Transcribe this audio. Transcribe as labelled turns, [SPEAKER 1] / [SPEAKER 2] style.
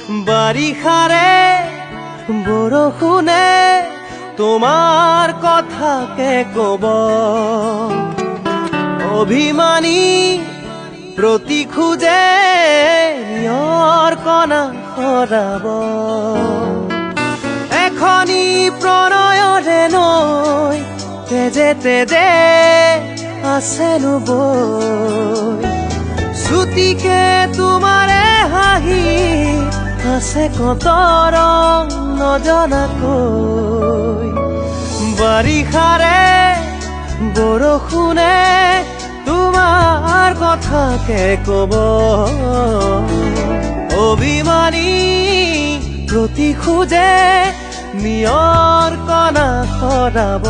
[SPEAKER 1] বাৰিষাৰে বৰষুণে তোমাৰ কথাকে কব অভিমানী প্ৰতি খোজে নিয়ৰ কণা সৰাব এখনি প্ৰণয়ৰে নৈ তেজে তেজে আছেনো বৈ ছুটিকে তোমাৰে হাঁহি আছে কত ৰং নজনাকৈ বাৰিষাৰে বৰষুণে তোমাৰ কথাকে কব অভিমানী প্ৰতি খোজে নিয়ৰ কণা সৰাব